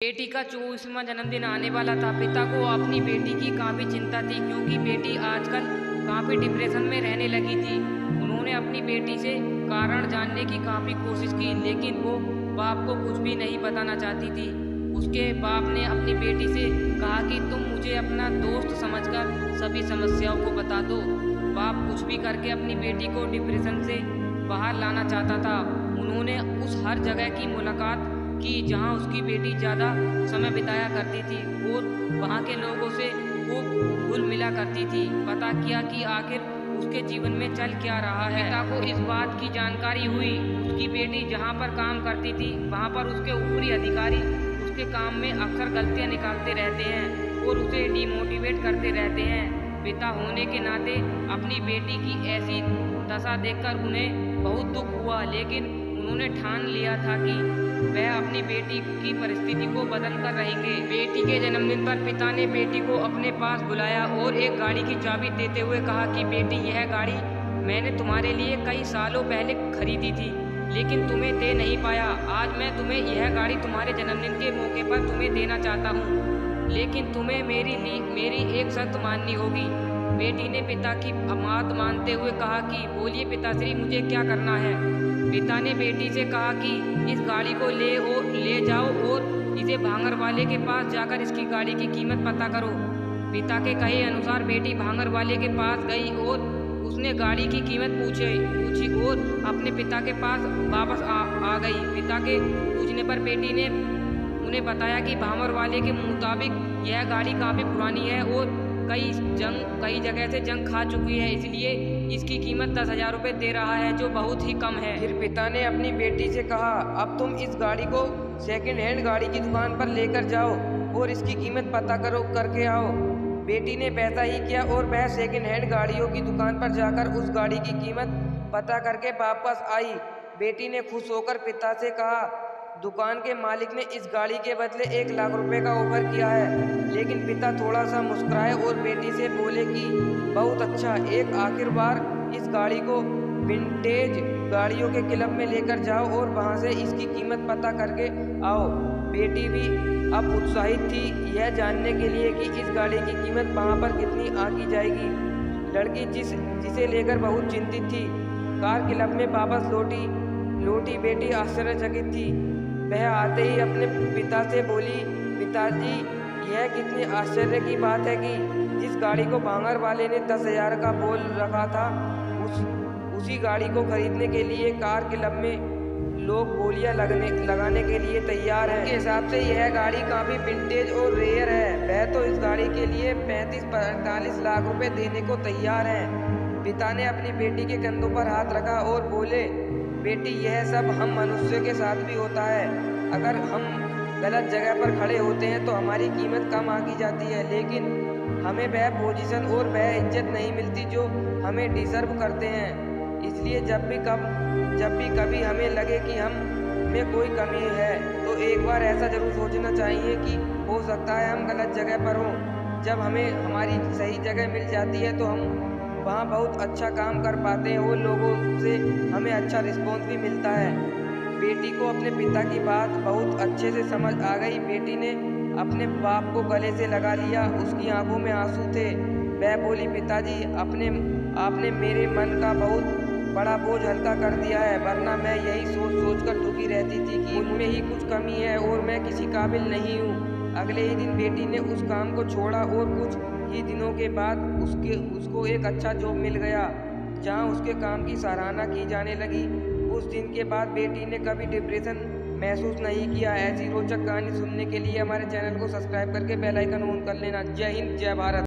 बेटी का 24वां जन्मदिन आने वाला था। पिता को अपनी बेटी की काफ़ी चिंता थी क्योंकि बेटी आजकल काफ़ी डिप्रेशन में रहने लगी थी। उन्होंने अपनी बेटी से कारण जानने की काफ़ी कोशिश की, लेकिन वो बाप को कुछ भी नहीं बताना चाहती थी। उसके बाप ने अपनी बेटी से कहा कि तुम मुझे अपना दोस्त समझकर सभी समस्याओं को बता दो। बाप कुछ भी करके अपनी बेटी को डिप्रेशन से बाहर लाना चाहता था। उन्होंने उस हर जगह की मुलाकात कि जहां उसकी बेटी ज़्यादा समय बिताया करती थी और वहां के लोगों से वो घुल मिला करती थी। पता किया कि आखिर उसके जीवन में चल क्या रहा है। पिता को इस बात की जानकारी हुई। उसकी बेटी जहां पर काम करती थी वहां पर उसके ऊपरी अधिकारी उसके काम में अक्सर गलतियां निकालते रहते हैं और उसे डिमोटिवेट करते रहते हैं। पिता होने के नाते अपनी बेटी की ऐसी दशा देखकर उन्हें बहुत दुख हुआ, लेकिन उन्होंने ठान लिया था कि वह अपनी बेटी की परिस्थिति को बदल कर रहेंगे। बेटी के जन्मदिन पर पिता ने बेटी को अपने पास बुलाया और एक गाड़ी की चाबी देते हुए कहा कि बेटी, यह गाड़ी मैंने तुम्हारे लिए कई सालों पहले खरीदी थी, लेकिन तुम्हें दे नहीं पाया। आज मैं तुम्हें यह गाड़ी तुम्हारे जन्मदिन के मौके पर तुम्हें देना चाहता हूँ, लेकिन तुम्हें मेरी एक शर्त माननी होगी। बेटी ने पिता की बात मानते हुए कहा कि बोलिए पिताश्री, मुझे क्या करना है। पिता ने बेटी से कहा कि इस गाड़ी को ले जाओ और इसे भांगर वाले के पास जाकर इसकी गाड़ी की कीमत पता करो। पिता के कहे अनुसार बेटी भांगर वाले के पास गई और उसने गाड़ी की कीमत पूछी और अपने पिता के पास वापस आ गई। पिता के पूछने पर बेटी ने उन्हें बताया कि भांगर वाले के मुताबिक यह गाड़ी काफ़ी पुरानी है और कई जगह से जंग खा चुकी है, इसलिए इसकी कीमत 10,000 रुपये दे रहा है, जो बहुत ही कम है। फिर पिता ने अपनी बेटी से कहा, अब तुम इस गाड़ी को सेकंड हैंड गाड़ी की दुकान पर लेकर जाओ और इसकी कीमत पता करके आओ। बेटी ने वैसा ही किया और वह सेकंड हैंड गाड़ियों की दुकान पर जाकर उस गाड़ी की कीमत पता करके वापस आई। बेटी ने खुश होकर पिता से कहा, दुकान के मालिक ने इस गाड़ी के बदले 1 लाख रुपए का ऑफर किया है। लेकिन पिता थोड़ा सा मुस्कुराए और बेटी से बोले कि बहुत अच्छा, एक आखिर बार इस गाड़ी को विंटेज गाड़ियों के क्लब में लेकर जाओ और वहां से इसकी कीमत पता करके आओ। बेटी भी अब उत्साहित थी यह जानने के लिए कि इस गाड़ी की कीमत वहां पर कितनी आंकी जाएगी। लड़की जिसे लेकर बहुत चिंतित थी, कार क्लब में वापस लौटी बेटी आश्चर्यचकित थी। वह आते ही अपने पिता से बोली, पिताजी, यह कितनी आश्चर्य की बात है कि जिस गाड़ी को भांगर वाले ने 10,000 का बोल रखा था, उसी गाड़ी को खरीदने के लिए कार क्लब में लोग बोलियां लगाने के लिए तैयार हैं। उनके हिसाब से यह गाड़ी काफ़ी विंटेज और रेयर है। वह तो इस गाड़ी के लिए 35-45 लाख रुपए देने को तैयार हैं। पिता ने अपनी बेटी के कंधों पर हाथ रखा और बोले, बेटी, यह सब हम मनुष्यों के साथ भी होता है। अगर हम गलत जगह पर खड़े होते हैं तो हमारी कीमत कम आंकी जाती है, लेकिन हमें वह पोजीशन और वह इज्जत नहीं मिलती जो हमें डिजर्व करते हैं। इसलिए जब भी कभी हमें लगे कि हम में कोई कमी है तो एक बार ऐसा जरूर सोचना चाहिए कि हो सकता है हम गलत जगह पर हों। जब हमें हमारी सही जगह मिल जाती है तो हम वहाँ बहुत अच्छा काम कर पाते हैं और लोगों से हमें अच्छा रिस्पॉन्स भी मिलता है। बेटी को अपने पिता की बात बहुत अच्छे से समझ आ गई। बेटी ने अपने बाप को गले से लगा लिया। उसकी आंखों में आंसू थे। वह बोली, पिताजी, आपने मेरे मन का बहुत बड़ा बोझ हल्का कर दिया है, वरना मैं यही सोच कर दुखी रहती थी कि उनमें ही कुछ कमी है और मैं किसी काबिल नहीं हूँ। अगले ही दिन बेटी ने उस काम को छोड़ा और कुछ ही दिनों के बाद उसको एक अच्छा जॉब मिल गया जहां उसके काम की सराहना की जाने लगी। उस दिन के बाद बेटी ने कभी डिप्रेशन महसूस नहीं किया। ऐसी रोचक कहानी सुनने के लिए हमारे चैनल को सब्सक्राइब करके बेल आइकन ऑन कर लेना। जय हिंद, जय भारत।